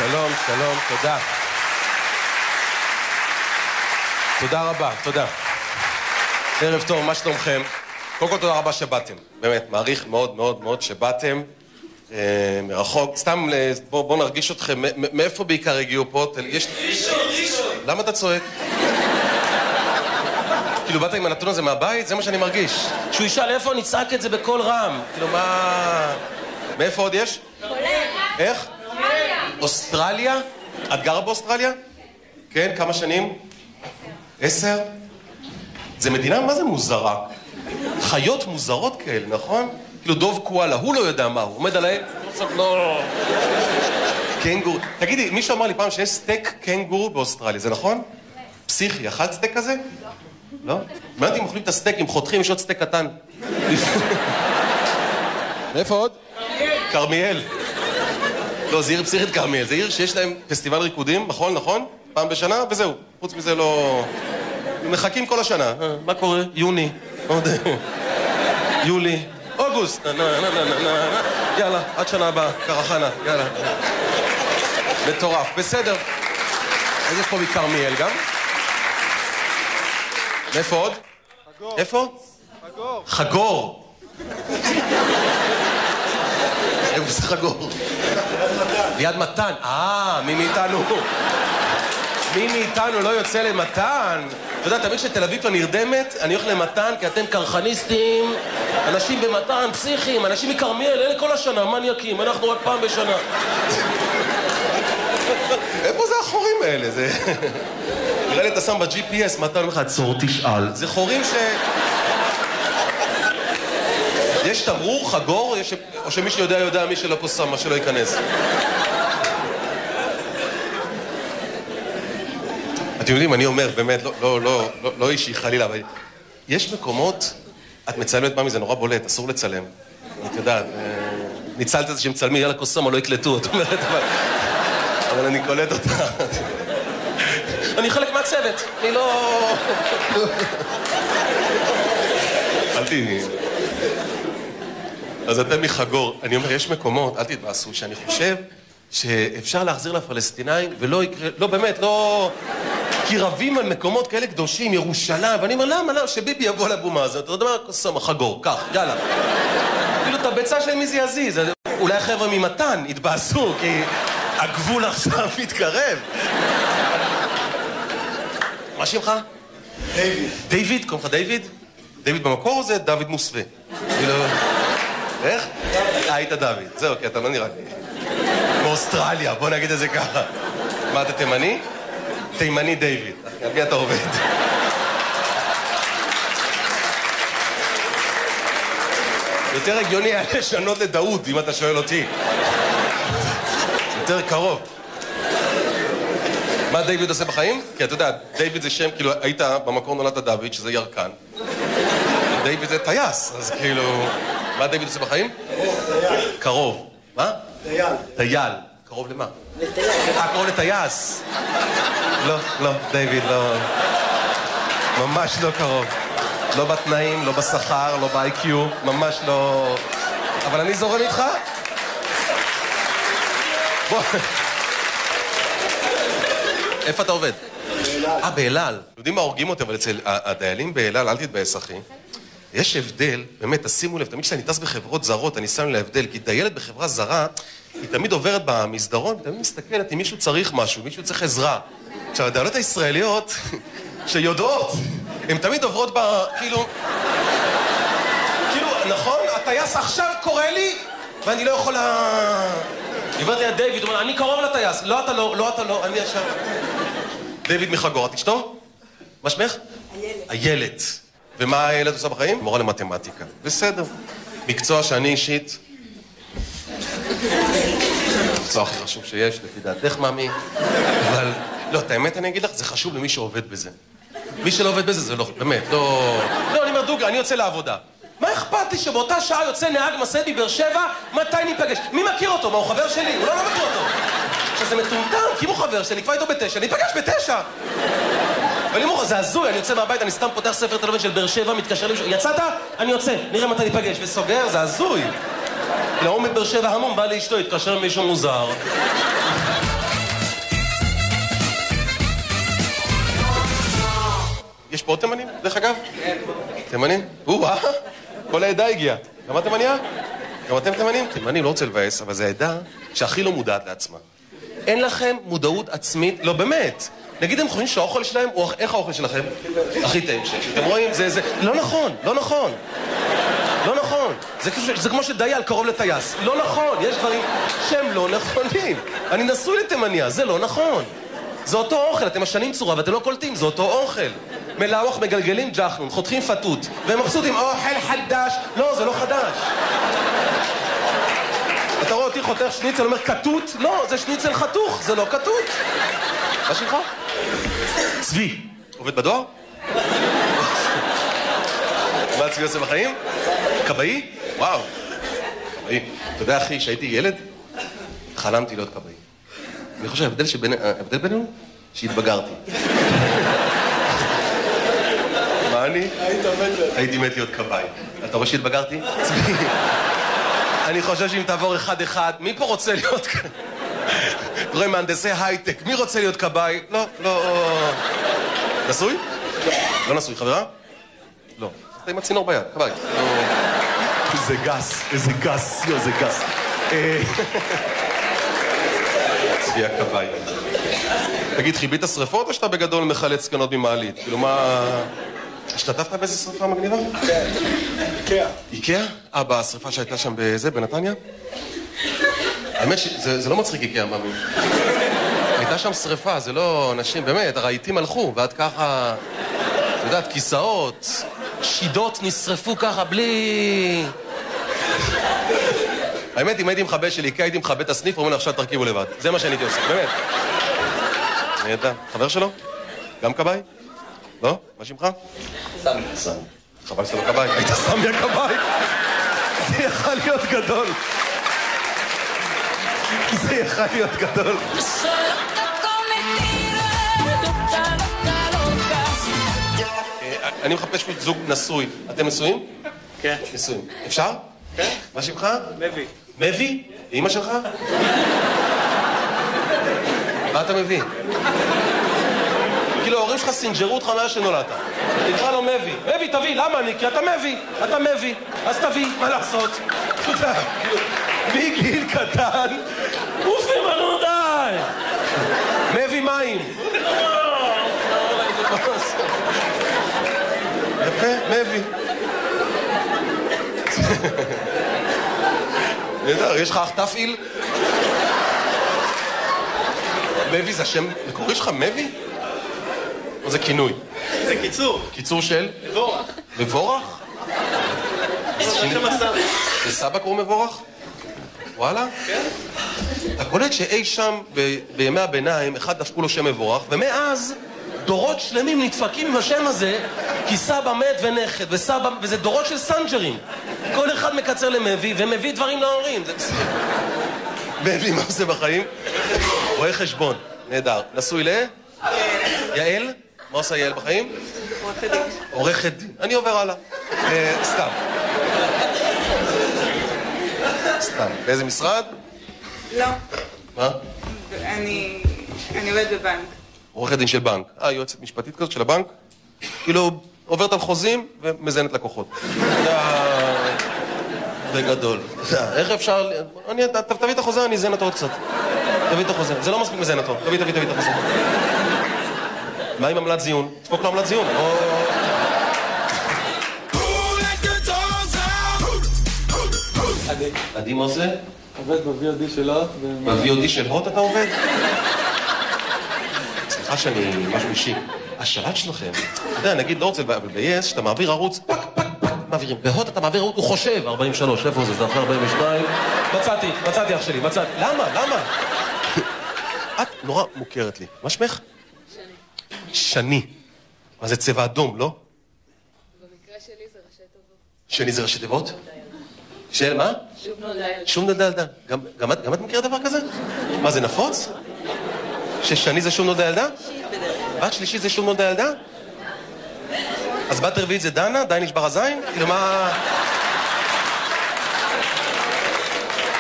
שלום, שלום, תודה. תודה רבה, תודה. ערב טוב, מה שלומכם? קודם כל תודה רבה שבאתם. באמת, מעריך מאוד מאוד מאוד שבאתם. מרחוק. סתם, בואו נרגיש אתכם. מאיפה בעיקר הגיעו פה? ראשון. למה אתה צועק? כאילו, באת עם הנתון הזה מהבית? זה מה שאני מרגיש. שהוא ישאל איפה נצעק את זה בקול רם. כאילו, מה... מאיפה עוד יש? איך? אוסטרליה? את גרה באוסטרליה? כן, כמה שנים? 10? זה מדינה, מה זה מוזרה? חיות מוזרות כאלה, נכון? כאילו דוב קואלה, הוא לא יודע מה הוא, עומד עליהם, לא... קנגור... תגידי, מישהו אמר לי פעם שיש סטייק קנגור באוסטרליה, זה נכון? פסיכי, אכלת סטייק כזה? לא? מעט אם אוכלים את הסטייק, אם חותכים, יש עוד סטייק קטן. מאיפה עוד? כרמיאל. לא, זה עיר פסיכית כרמיאל, זה עיר שיש להם פסטיבל ריקודים, נכון? פעם בשנה, וזהו. חוץ מזה לא... מחכים כל השנה. מה קורה? יוני. יולי. אוגוסט. יאללה, עד שנה הבאה. קרחנה, יאללה. מטורף. בסדר. אז יש פה מכרמיאל גם. מאיפה עוד? חגור. איפה? חגור. חגור. איפה זה חגור? ליד מתן. מי מאיתנו? מי מאיתנו לא יוצא למתן? אתה יודע, תמיד שתל אביב כבר נרדמת, אני הולך למתן כי אתם קרחניסטים, אנשים במתן, פסיכים, אנשים מכרמיאל, אלה כל השנה, מניאקים, אנחנו רק פעם בשנה. איפה זה החורים האלה? זה... נראה לי אתה שם ב-GPS, מתן אומר לך, עצור, תשאל. זה חורים ש... יש תמרור, חגור, או שמי שיודע, מי שלא פה שם, מה שלא ייכנס. אתם יודעים, אני אומר, באמת, לא אישי חלילה, אבל יש מקומות, את מצלמת פעם, זה נורא בולט, אסור לצלם. את יודעת, ניצלת את זה שמצלמי, יאללה קוסומה, לא יקלטו, את אומרת, אבל אני קולט אותה. אני חלק מהצוות, אני לא... אל תהיי. אז אתם מחגור. אני אומר, יש מקומות, אל תתבאסו, שאני חושב שאפשר להחזיר לפלסטינאים, ולא יקרה, לא באמת, לא... כי רבים על מקומות כאלה קדושים, ירושלים, ואני אומר, למה? שביבי יבוא לאבו מאזן, אתה יודע מה? קוסומה, חגור, כך, יאללה. כאילו, את הביצה שלהם מי זה יזיז? אולי החבר'ה ממתן יתבאסו, כי הגבול עכשיו מתקרב. מה שמך? דיוויד. דיוויד? קוראים לך דיוויד? דיוויד במקור או זה דוד מוסווה? כאילו... איך? היית דוד. זהו, כי אתה לא נראה לי. באוסטרליה, בוא נגיד את זה ככה. מה, אתה תימני? תימני דיוויד. על מי אתה עובד? יותר הגיוני היה לשנות לדאוד, אם אתה שואל אותי. יותר קרוב. מה דיוויד עושה בחיים? כי אתה יודע, דיוויד זה שם, כאילו, היית במקור נולדת דוד, שזה ירקן. דיוויד זה טייס, אז כאילו... מה דיוויד עושה בחיים? טייל. קרוב. מה? טייל. טייל. קרוב למה? לטייל. קרוב לטייס. לא, דיוויד, לא... ממש לא קרוב. לא בתנאים, לא בשכר, לא ב-IQ, ממש לא... אבל אני זורם איתך? בוא. איפה אתה עובד? באלעל. באלעל. יודעים מה הורגים אותם, אבל אצל הדיילים באלעל, אל תתבאס אחי. יש הבדל, באמת, תשימו לב, תמיד כשאני טס בחברות זרות, אני שם להבדל, כי דיילת בחברה זרה, היא תמיד עוברת במסדרון, ותמיד מסתכלת אם מישהו צריך משהו, מישהו צריך עזרה. עכשיו, הדיילות הישראליות, שיודעות, הן תמיד עוברות כאילו, נכון, הטייס עכשיו קורא לי, ואני לא יכולה... עברת לי דיוויד, הוא אומר, אני קרוב לטייס, לא אתה לא, אני עכשיו... דיוויד מחגור, את אשתו? מה שמך? איילת. ומה הילד עושה בחיים? מורה למתמטיקה. בסדר. מקצוע שאני אישית... מקצוע הכי חשוב שיש, לפי דעתך, מאמי. אבל... לא, את האמת אני אגיד לך, זה חשוב למי שעובד בזה. מי שלא עובד בזה, זה לא... באמת, לא... לא, אני אומר, דוגרי, אני יוצא לעבודה. מה אכפת לי שבאותה שעה יוצא נהג משאית מבאר שבע, מתי ניפגש? מי מכיר אותו? מה, הוא חבר שלי? הוא לא מכיר אותו. שזה מטומטם, כי הוא חבר שלי, כבר איתו ב9, ניפגש ב9. אבל אם הוא זה הזוי, אני יוצא מהבית, אני סתם פותח ספר תלמד של באר שבע, מתקשר למישהו, יצאת? אני יוצא, נראה מתי ניפגש, וסוגר, זה הזוי. לעומד באר שבע המון, בא לאשתו, התקשר למישהו מוזר. יש פה עוד תימנים, דרך אגב? תימנים? כל העדה הגיעה. גם את תימניה? גם אתם תימנים? תימנים, לא רוצה לבאס, אבל זו העדה שהכי לא מודעת לעצמה. אין לכם מודעות עצמית, לא באמת. נגיד הם חושבים שהאוכל שלהם, או איך האוכל שלכם? הכי טעים שיש. אתם רואים? זה לא נכון, לא נכון. לא נכון. זה כמו שדייל קרוב לטייס. לא נכון, יש דברים שהם לא נכונים. אני נשוי לתימניה, זה לא נכון. זה אותו אוכל, אתם משנים צורה ואתם לא קולטים, זה אותו אוכל. מלאוח מגלגלים ג'חנון, חותכים פתות, והם מבסוטים, אוכל חדש. לא, זה לא חדש. אתה רואה אותי חותך שניצל, אומר כתות? לא, זה שניצל חתוך, זה לא כתות. מה שלך? צבי. עובד בדואר? מה צבי עושה בחיים? קבעי? וואו. קבעי. אתה יודע, אחי, שהייתי ילד, חלמתי להיות קבעי. אני חושב, ההבדל בינינו? שהתבגרתי. מה אני? הייתי מת להיות קבעי. אתה רואה שהתבגרתי? צבי. אני חושב שאם תעבור אחד-אחד, מי פה רוצה להיות קבעי? רואה מהנדסי הייטק, מי רוצה להיות קבעי? לא, לא... נשוי? לא נשוי, חברה? לא. אתה עם הצינור ביד, קבעי. איזה גס, איזה גס, איזה גס. צבי הקבעי. תגיד, חיבית השריפות או שאתה בגדול מחלץ סקנות ממעלית? כאילו מה... השתתפת באיזה שריפה מגניבה? כן. איקאה. איקאה? בשריפה שהייתה שם בזה, בנתניה? האמת שזה לא מצחיק איקאה, מאמין. הייתה שם שריפה, זה לא אנשים, באמת, הרהיטים הלכו, ועד ככה, אתה יודעת, כיסאות, שידות נשרפו ככה בלי... האמת, אם הייתי מכבה של איקאה, הייתי מכבה את הסניף, אומרים עכשיו תרכיבו לבד. זה מה שאני הייתי עושה, באמת. אני יודע, חבר שלו? גם קבעי? לא? מה שמך? סמי. חבל שאתה לא קבעי, היית סמי הקבעי. זה יכל להיות גדול. זה יכל להיות גדול. אני מחפש זוג נשוי. אתם נשואים? כן. נשואים. אפשר? כן. מה שמך? מבי. מבי? אמא שלך? מה אתה מביא? כאילו, ההורים שלך סינג'רו אותך מאז שנולדת. תקרא לו מבי. מבי, תביא, למה אני? כי אתה מבי. אתה מבי. אז תביא, מה לעשות? אתה יודע, מגיל קטן, אופי מנו די! מביא מים. יפה, מביא. נהדר, יש לך אח תפעיל? מבי זה השם מקורי שלך, מבי? או זה כינוי? זה קיצור. קיצור של? מבורך. מבורך? שם הסבא. לסבא קוראים מבורך? וואלה? כן. אתה קולט שאי שם בימי הביניים אחד דפקו לו שם מבורך, ומאז דורות שלמים נדפקים עם השם הזה, כי סבא מת ונכד, וזה דורות של סנג'רים. כל אחד מקצר למבי, ומביא דברים להורים. מבי, מה עושה בחיים? רואה חשבון. נהדר. נשוי ל? יעל? מה עושה יעל בחיים? עורכת דין. עורכת דין. אני עובר הלאה. סתם. סתם. באיזה משרד? לא. מה? אני עובדת בבנק. עורכת דין של בנק. יועצת משפטית כזאת של הבנק? כאילו, עוברת על חוזים ומזיינת לקוחות. בגדול. איך אפשר... תביא את החוזה, אני אזיין אותו עוד קצת. תביא את החוזה. זה לא מספיק מזיין אותו. תביא את החוזה. מה עם עמלת זיון? תפוק לו עמלת זיון. עדי מה עושה? עובד ב-VOD של הוט. ב-VOD של הוט אתה עובד? סליחה שאני משהו אישי. השלט שלכם, אתה יודע, נגיד לא רוצה, אבל ב-yes, שאתה מעביר ערוץ, פק, מעבירים. בהוט אתה מעביר ערוץ, הוא חושב, 43, איפה זה? זה אחרי 42. מצאתי אח שלי, מצאתי. למה? את נורא מוכרת לי. מה שמך? שני. מה זה צבע אדום, לא? במקרה שלי זה ראשי תיבות. שני זה ראשי תיבות? של מה? שוב נולדה ילדה. שום נולדה ילדה. גם את מכירה דבר כזה? מה, זה נפוץ? ששני זה שום נולדה ילדה? בת שלישית זה שום נולדה ילדה? אז בת רביעית זה דנה? די נשבר הזין? כאילו מה...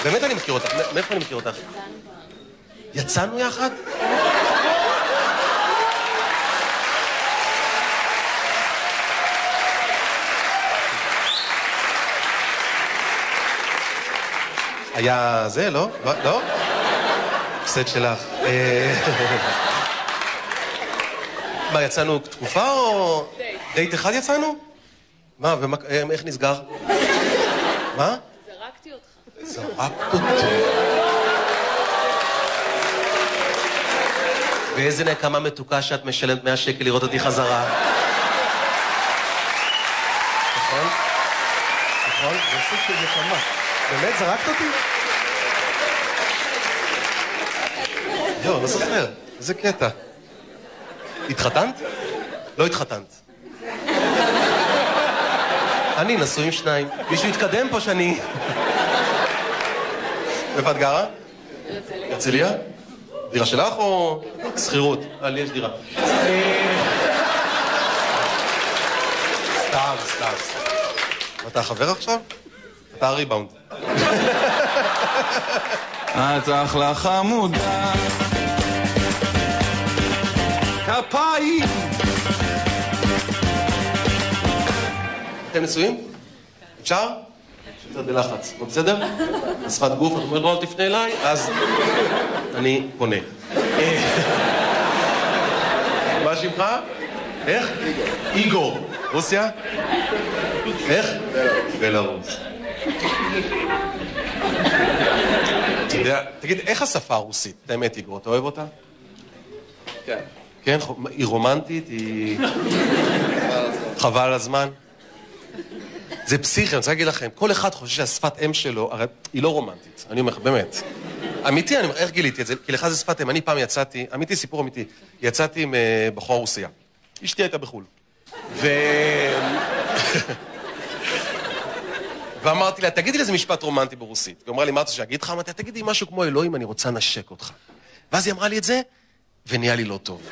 באמת אני מכיר אותך. מאיפה אני מכיר אותך? יצאנו יחד? היה זה, לא? לא? הפסד שלך. מה, יצאנו תקופה או... דייט אחד יצאנו? מה, איך נסגר? מה? זרקתי אותך. זרקת אותי. ואיזה נקמה מתוקה שאת משלמת 100 שקל לראות אותי חזרה. נכון? נכון? זה סוג של נקמה. באמת, זרקת אותי? לא זוכר. איזה קטע. התחתנת? לא התחתנת. אני נשוי עם 2. מישהו יתקדם פה שאני... איפה את גרה? הרצליה? דירה שלך או שכירות? לי יש דירה. סתם. אתה חבר עכשיו? אתה הריבאונד. את אחלה חמודה כפיים. אתם נשואים? אפשר? קצת בלחץ, לא בסדר? בשפת גוף, את אומרת, לא, אל תפנה אליי, אז אני פונה. מה שמך? איך? איגור. רוסיה? איך? בלרוס. אתה יודע, תגיד, איך השפה הרוסית? את האמת, איגור, אתה אוהב אותה? כן. כן? היא רומנטית? היא... חבל על הזמן? זה פסיכי, אני רוצה להגיד לכם, כל אחד חושב שהשפת אם שלו, הרי היא לא רומנטית, אני אומר לך, באמת. אמיתי, אני אומר, איך גיליתי את זה? כי לך זה שפת אם, אני פעם יצאתי, אמיתי, סיפור אמיתי, יצאתי עם בחורה רוסיה. אשתי הייתה בחול. ואמרתי לה, תגידי לי איזה משפט רומנטי ברוסית. היא אמרה לי, מה אתה שאגיד לך? אמרתי, תגידי משהו כמו אלוהים, אני רוצה נשק אותך. ואז היא אמרה לי את זה, ונהיה לי לא טוב.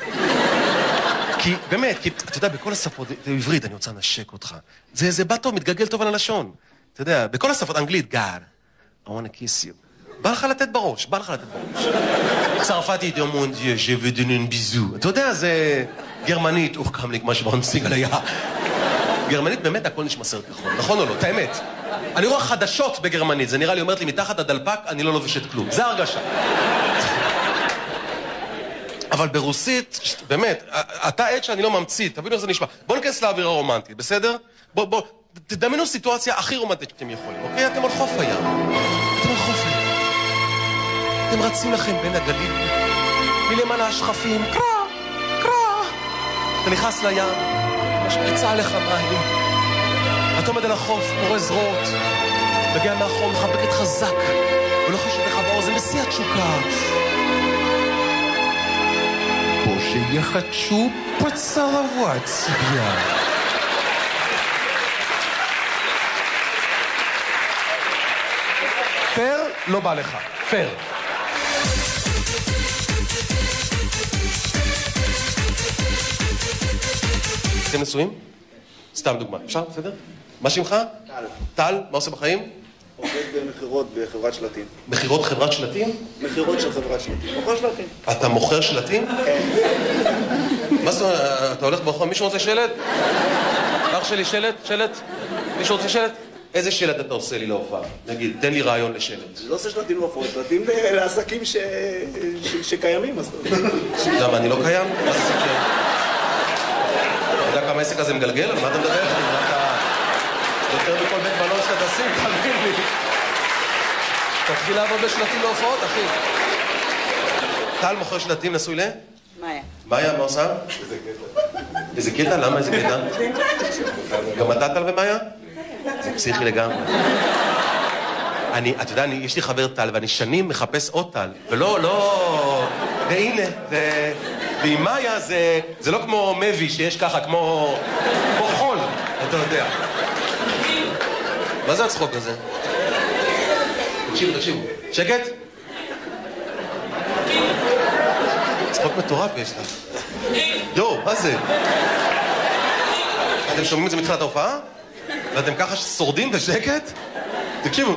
כי, באמת, כי, אתה יודע, בכל השפות, בעברית, אני רוצה נשק אותך. זה בא טוב, מתגלגל טוב על הלשון. אתה יודע, בכל השפות, אנגלית, God, I want to kiss you. בא לך לתת בראש. צרפתית, mon Dieu, je veux donner un bisou. אתה יודע, זה גרמנית, קם לי, כמו שבונסיג על היה. גרמנית, באמת, הכל נשמע סרט כחול. נכון או לא? את האמת. אני רואה חדשות בגרמנית, זה נראה לי, אומרת לי, מתחת הדלפק, אני לא לובשת כלום. זה הרגשה. אבל ברוסית, באמת, אתה עד שאני לא ממציא, תבינו איך זה נשמע. בואו נכנס לאווירה רומנטית, בסדר? בואו, תדמיינו סיטואציה הכי רומנטית שאתם יכולים, אוקיי? אתם על חוף הים. אתם רצים לכם בין הגלים, מלמעלה השכפים, קרא. אתה נכנס לים, משפריצה עליך מים. אתה עומד על החוף, פורס זרועות, מגיע מאחור, מחבקת חזק, ולוחשת לך באוזן בשיא התשוקה. Боже, я хочу поцеловать тебя. פייר? לא בא לך. פייר. אתם נשואים? סתם דוגמה. אפשר? בסדר? מה שמך? טל. טל? מה עושה בחיים? עובד במחירות בחברת שלטים. מחירות חברת שלטים? מחירות של חברת שלטים. מוכר שלטים. אתה מוכר שלטים? כן. מה זאת אומרת? אתה הולך ברחוב? מישהו רוצה שלט? אח שלי שלט? מישהו רוצה שלט? איזה שלט אתה עושה לי להופעה? נגיד, תן לי רעיון לשלט. לא עושה שלטים להופעות, שלטים לעסקים שקיימים, אז טוב. למה, אני לא קיים? מה זה סיכם? אתה יודע כמה העסק הזה מגלגל? על מה אתה מדבר? יותר מכל בית מלון שאתה תשים, תאמין לי. תתחיל לעבוד בשלטים להופעות, אחי. טל מוכר שלטים, נשוי ל? מאיה. מאיה, מה עושה? איזה קטע? למה איזה קטע? גם אתה טל ומאיה? זה פסיכי לגמרי. אתה יודע, יש לי חבר טל, ואני שנים מחפש עוד טל, ולא... והנה, ועם מאיה זה לא כמו מבי, שיש ככה, כמו חול, אתה יודע. מה זה הצחוק הזה? תקשיבו. שקט? צחוק מטורף יש לך. יו, מה זה? אתם שומעים את זה מתחילת ההופעה? ואתם ככה שורדים בשקט? תקשיבו.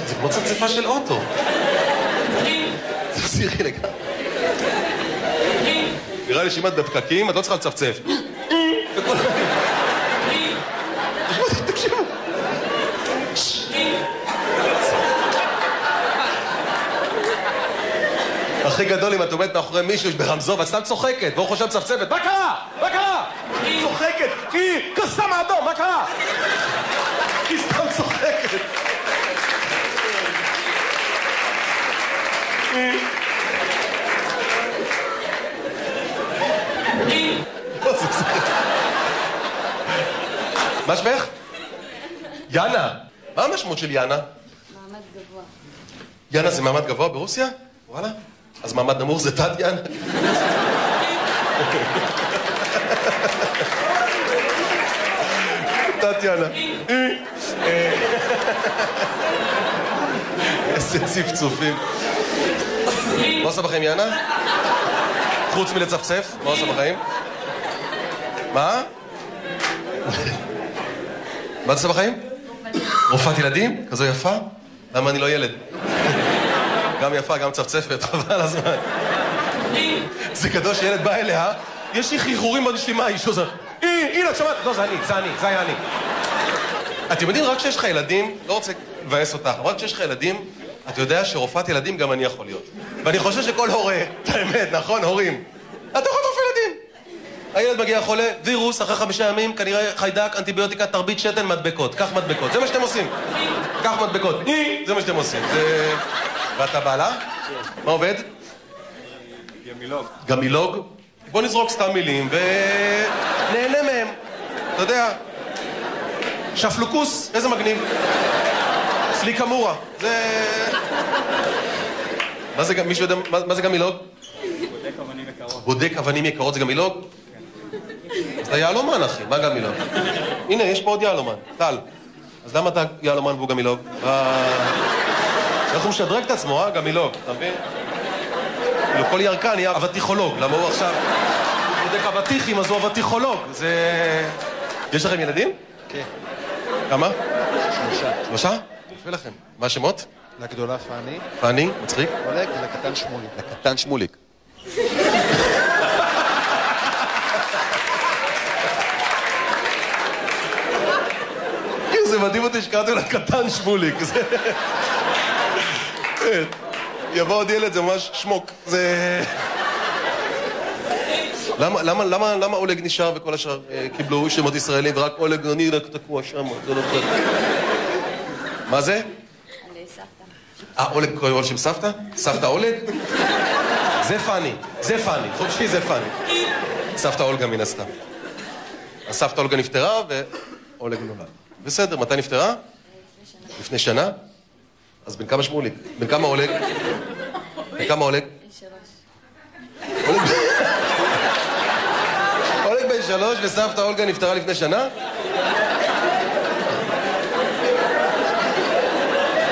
זה כמו צפצפה של אוטו. זה פסיכי לגמרי. נראה לי שאם את בפקקים, את לא צריכה לצפצף. הכי גדול אם את עומדת מאחורי מישהו ברמזור ואת סתם צוחקת, והוא חושב צפצפת, מה קרה? מה קרה? היא צוחקת, היא קסם האדום, מה קרה? היא סתם צוחקת. מה שמך? יאנה. מה המשמעות של יאנה? מעמד גבוה. יאנה זה מעמד גבוה ברוסיה? וואלה. אז מעמד נמוך זה תת יאנה? תת יאנה. איזה צפצופים. מה עושה בחיים יאנה? חוץ מלצפצף, מה עושה בחיים? מה? מה עושה בחיים? רופאת ילדים? כזו יפה? למה אני לא ילד? גם יפה, גם צפצפת, חבל הזמן. זה גדול שילד בא אליה, יש לי חיחורים בנשימה, איש עוזר. הנה, את שמעת? לא, זה היה אני. אתם יודעים, רק כשיש לך ילדים, לא רוצה לבאס אותך, רק כשיש לך ילדים, אתה יודע שרופאת ילדים גם אני יכול להיות. ואני חושב שכל הורה, את האמת, נכון, הורים, אתה יכול רופא ילדים. הילד מגיע חולה, וירוס, אחרי 5 ימים, כנראה חיידק, אנטיביוטיקה, תרבית שתן, מדבקות. קח מדבקות, זה מה שאתם עושים. קח מדבקות, זה מה שאתם עושים. ואתה בעלה? מה עובד? גמילוג. גמילוג? בוא נזרוק סתם מילים ונהנה מהם. אתה יודע, שפלוקוס, איזה מגניב. פליקמורה, זה... מה זה, מישהו יודע, מה זה גמילוג? בודק אבנים יקרות. בודק אבנים יקרות זה גמילוג? זה יעלומן, אחי, מה גמילוג? הנה, יש פה עוד יעלומן, טל. אז למה אתה יעלומן והוא גמילוג? איך הוא משדרג את עצמו, גמילוג, אתה מבין? כאילו, כל ירקן יהיה אבטיחולוג, למה הוא עכשיו בודק אבטיחים, אז הוא אבטיחולוג. זה... יש לכם ילדים? כן. כמה? 3. 3? יפה לכם. מה השמות? לגדולה פאני. פאני, מצחיק? אולג ולקטן שמוליק. לקטן שמוליק. זה מדהים אותי שקראתי לה קטן שמוליק. יבוא עוד ילד, זה ממש שמוק. למה אולג נשאר וכל השאר קיבלו שמות ישראלים ורק אולג אני רק תקוע שם? זה לא טוב. מה זה? אני סבתא. אולג קוראים על שם סבתא? סבתא אולג? זה פאני, זה פאני, חופשי זה פאני. סבתא אולגה מן הסתם. הסבתא אולגה נפטרה ואולג נולד. בסדר, מתי נפטרה? לפני שנה. אז בן כמה שמוליק? בן כמה אולג? בן כמה אולג? 3. אולג בן 3 וסבתא אולגה נפטרה לפני שנה?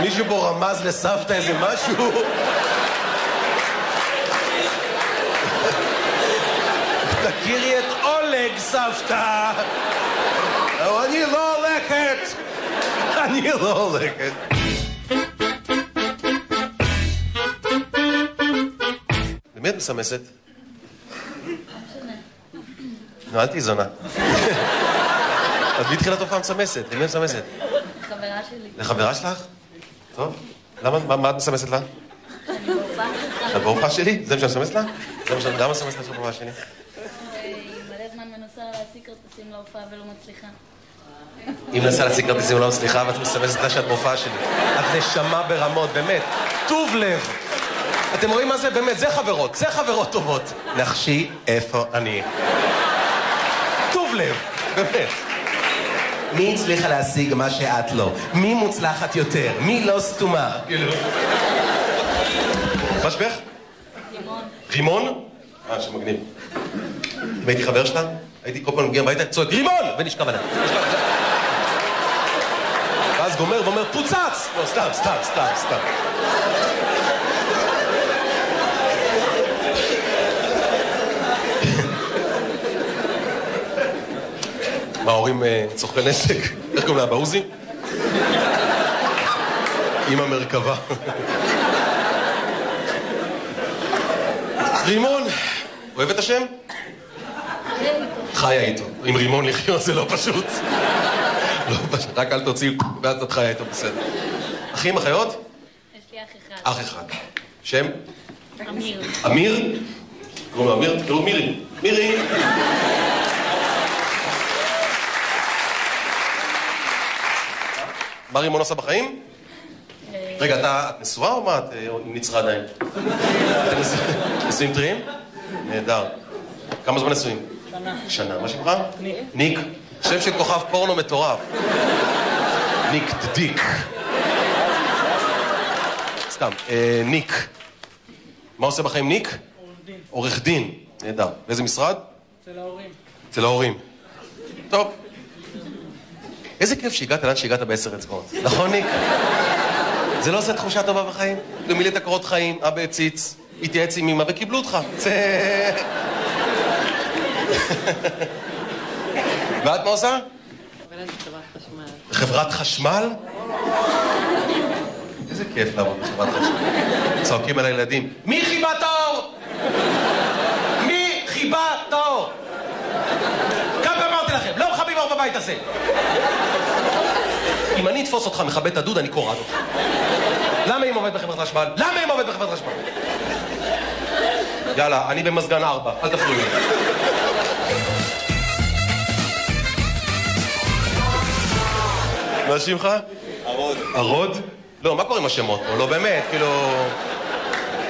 מישהו פה רמז לסבתא איזה משהו? תכירי את אולג, סבתא! אני לא הולכת! אני לא הולכת. למי את מסמסת? נו, אל תהי זונה. אז מי התחילה תופעה מסמסת? למי את מסמסת? חברה שלי. לחברה שלך? טוב. מה את מסמסת לה? אני בהופעה שלך. את בהופעה שלי? זה מה שאני מסמסת לה? למה מסמסת לה של בהופעה שלי? היא מלא זמן מנסה להשיג כרטיסים להופעה ולא מצליחה. אם נסה להשיג כרטיסים ולא מצליחה ואת מסמסת לה שאת בהופעה שלי. את נשמה ברמות, באמת. טוב לב. אתם רואים מה זה? באמת, זה חברות טובות. נחשי איפה אני. טוב לב, באמת. מי הצליחה להשיג מה שאת לא? מי מוצלחת יותר? מי לא סתומה? כאילו... מה שמך? רימון. רימון? שמגניב. אם הייתי חבר שלה, הייתי כל פעם מגיע הביתה, צועק רימון! ונשכב עליה. ואז גומר ואומר פוצץ! לא, סתם. מה, ההורים צורכי נשק? איך קוראים לה, בעוזי? עם המרכבה. רימון, אוהב את השם? חיה איתו. עם רימון לחיות זה לא פשוט. לא פשוט, רק אל תוציא, ואז את חיה איתו, בסדר. אחים, אחיות? יש לי אח אחד. אח אחד. שם? אמיר. אמיר? קוראים לו אמיר? תקראו מירי. מירי! מה רימון עושה בחיים? רגע, את נשואה או מה? את עם נצרה עדיין? אתם נשואים טריים? נהדר. כמה זמן נשואים? שנה. מה שמך? ניק. שם של כוכב פורנו מטורף. ניק דדיק. סתם. ניק. מה עושה בחיים ניק? עורך דין. נהדר. באיזה משרד? אצל ההורים. אצל ההורים. טוב. איזה כיף שהגעת לאן שהגעת ב10 אצבעות. נכון, ניק? זה לא עושה תחושה טובה בחיים? מילאת קורות חיים, אבא הציץ, התייעץ עם אמא וקיבלו אותך. ואת מה עושה? עובדת בחברת חשמל. בחברת חשמל? איזה כיף לעבוד בחברת חשמל. צועקים על הילדים. מי חיבה את האור? מי חיבה את האור? כמה אמרתי לכם, לא מכבים אור בבית הזה. אם אני אתפוס אותך מכבה את הדוד, אני קורא אותך. למה אם עובד בחברת חשמל? למה אם עובד בחברת חשמל? יאללה, אני במזגן 4, אל תפריעו לי. מה שמך? הרוד. הרוד? לא, מה קורה עם השמות פה? לא באמת, כאילו...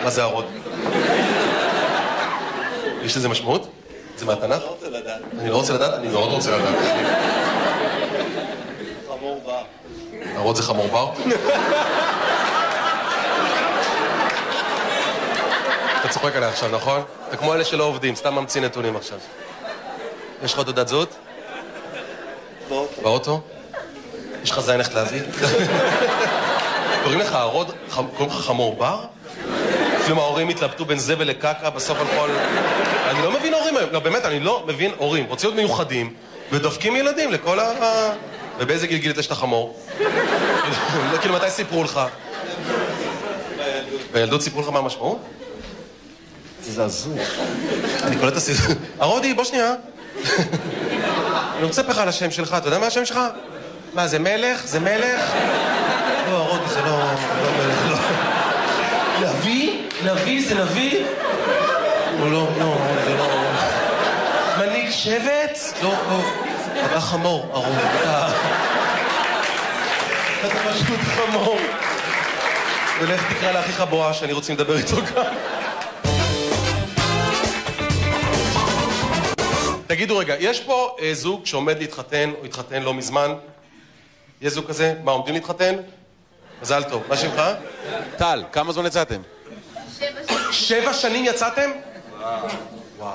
מה זה הרוד? יש לזה משמעות? זה מהתנ"ך? אני לא רוצה לדעת. אני לא רוצה לדעת? אני מאוד רוצה לדעת. חמור בר. הרוד זה חמור בר? אתה צוחק עליה עכשיו, נכון? זה כמו אלה שלא עובדים, סתם ממציא נתונים עכשיו. יש לך תעודת זהות? באוטו. באוטו? יש לך זין איך להביא? קוראים לך הרוד, קוראים לך חמור בר? אפילו ההורים התלבטו בין זבל לקקה בסוף על כל... אני לא מבין הורים היום, לא באמת, אני לא מבין הורים. רוצים להיות מיוחדים ודופקים ילדים לכל ה... ובאיזה גיל גילית יש את החמור? כאילו מתי סיפרו לך? בילדות סיפרו לך מה המשמעות? זה הזוי. אני קולט את הסיפור. הרודי, בוא שנייה. אני רוצה לך על השם שלך, אתה יודע מה השם שלך? מה, זה מלך? זה מלך? לא, הרודי זה לא מלך, לא. נביא? נביא זה נביא? לא, זה לא... מנהיג שבט? לא, אתה חמור, ארון. אתה פשוט חמור. ולך תקרא לאחיך בועה שאני רוצים לדבר איתו גם. תגידו רגע, יש פה זוג שעומד להתחתן או התחתן לא מזמן? יש זוג כזה? מה, עומדים להתחתן? מזל טוב. מה שמך? טל, כמה זמן יצאתם? 7 שנים יצאתם? וואו.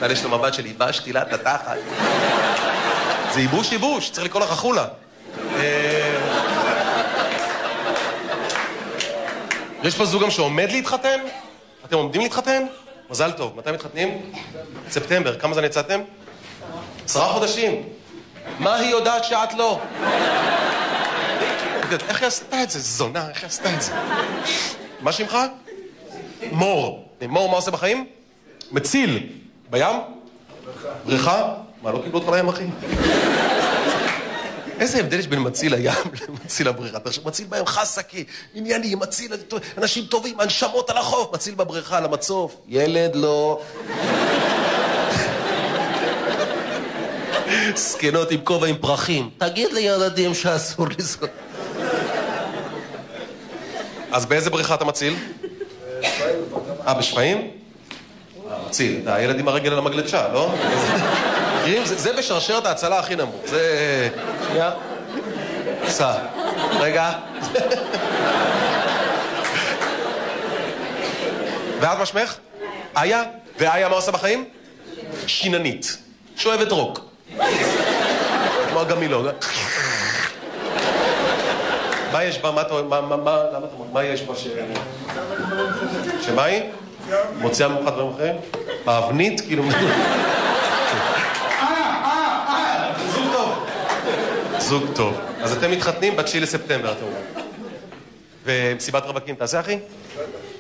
טל יש לו מבט של ייבשתי לה את התחת. זה ייבוש, צריך לקרוא לך חולה. יש פה זוג גם שעומד להתחתן? אתם עומדים להתחתן? מזל טוב. מתי מתחתנים? ספטמבר. כמה זמן יצאתם? 10 חודשים. מה היא יודעת שאת לא? איך היא עשתה את זה? זונה, איך היא עשתה את זה? מה שמך? מור. מור, מה עושה בחיים? מציל. בים? בריכה? מה, לא קיבלו אותך לים, אחי? איזה הבדל יש בין מציל הים למציל הבריכה? אתה חושב, מציל בים חסקי, ענייני, מציל אנשים טובים, הנשמות על החוף, מציל בבריכה, על המצוף. ילד לא... סקנות עם כובע עם פרחים. תגיד לילדים שאסור לזכות. אז באיזה בריכה אתה מציל? בשפיים? מציל. הילד עם הרגל על המגלשה, לא? זה בשרשרת ההצלה הכי נמוך. זה... שנייה. סע. רגע. ואת מה שמך? איה? ואיה מה עושה בחיים? שיננית. שואבת רוק. כמו הגמילוג. מה יש בה? מה יש בה ש... שמה היא? מוציאה ממך דברים אחרים? באבנית? כאילו... זוג טוב. זוג טוב. אז אתם מתחתנים ב9 לספטמבר, אתם אומרים. ומסיבת רווקים תעשה, אחי?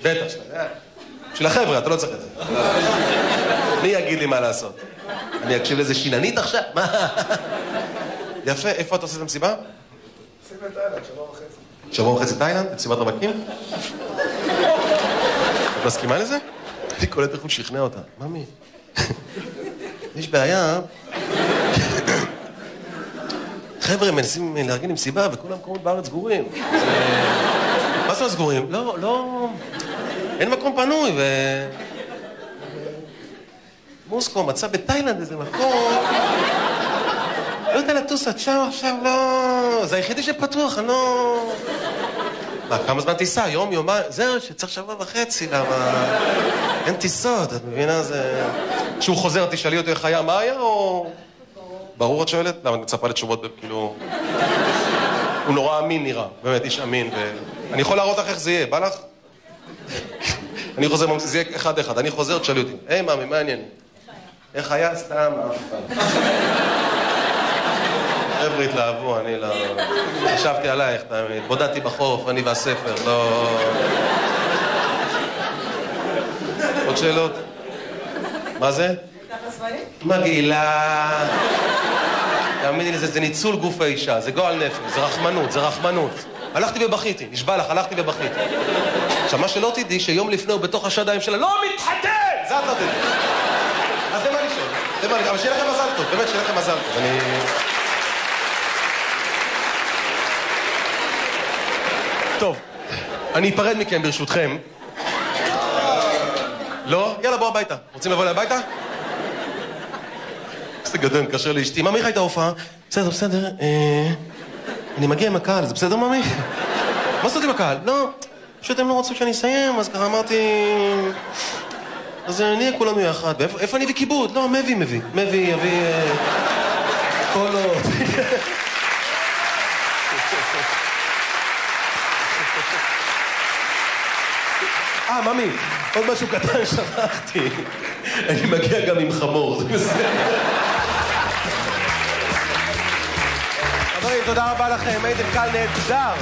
בטח. של החבר'ה, אתה לא צריך את זה. מי יגיד לי מה לעשות? אני אקשיב לזה שיננית עכשיו? מה? יפה, איפה אתה עושה את המסיבה? עושים בתאילנד, 1.5 שבוע. שבוע וחצי תאילנד? את מסיבת רווקים? מסכימה לזה? אני קולט איך הוא שכנע אותה. ממי, יש בעיה. חבר'ה מנסים לארגן עם סיבה, וכל המקומות בארץ סגורים. מה זאת אומרת סגורים? לא... אין מקום פנוי, מוסקו מצא בתאילנד איזה מקום. לא יודע לטוס עד שם עכשיו, לא... זה היחידי שפתוח, אני לא... מה, כמה זמן טיסה? יום, יומיים? זהו, שצריך שבוע וחצי, למה... אין טיסות, את מבינה? זה... כשהוא חוזר, תשאלי אותו איך היה, מה היה, או... ברור את שואלת? למה, את מצפה לתשובות, כאילו... הוא נורא אמין נראה, באמת, איש אמין, אני יכול להראות לך איך זה יהיה, בא לך? אני חוזר, זה יהיה אחד-אחד, אני חוזר, תשאלי אותי. היי, מאמי, מה העניינים? איך היה? סתם, אף פעם. חבר'ה התלהבו, אני לא... חשבתי עלייך, תמיד. בודדתי בחוף, אני והספר, לא... עוד שאלות? מה זה? מגעילה. תאמיני לי, זה ניצול גוף האישה, זה גועל נפש, זה רחמנות, זה רחמנות. הלכתי ובכיתי, נשבע לך, הלכתי ובכיתי. עכשיו, מה שלא תדעי, שיום לפני הוא בתוך השדיים שלה, לא מתחתן! זה את לא תדעי. אז זה מה לשאול, זה מה לשאול, אבל שיהיה לכם מזל טוב, באמת שיהיה לכם מזל טוב, אני... טוב, אני אפרד מכם ברשותכם. לא? יאללה, בוא הביתה. רוצים לבוא הביתה? זה גדול, קשר לאשתי. ממי, איך הייתה ההופעה? בסדר, בסדר. אני מגיע עם הקהל, זה בסדר, ממי? מה זאת עם הקהל? לא, פשוט הם לא רצו שאני אסיים, אז ככה אמרתי... אז נהיה כולנו יחד. איפה אני וכיבוד? לא, מביא. מביא, יביא... קולות. ממי, עוד משהו קטן שכחתי. אני מגיע גם עם חמור, זה בסדר. חברים, תודה רבה לכם, הייתם קהל נהדר.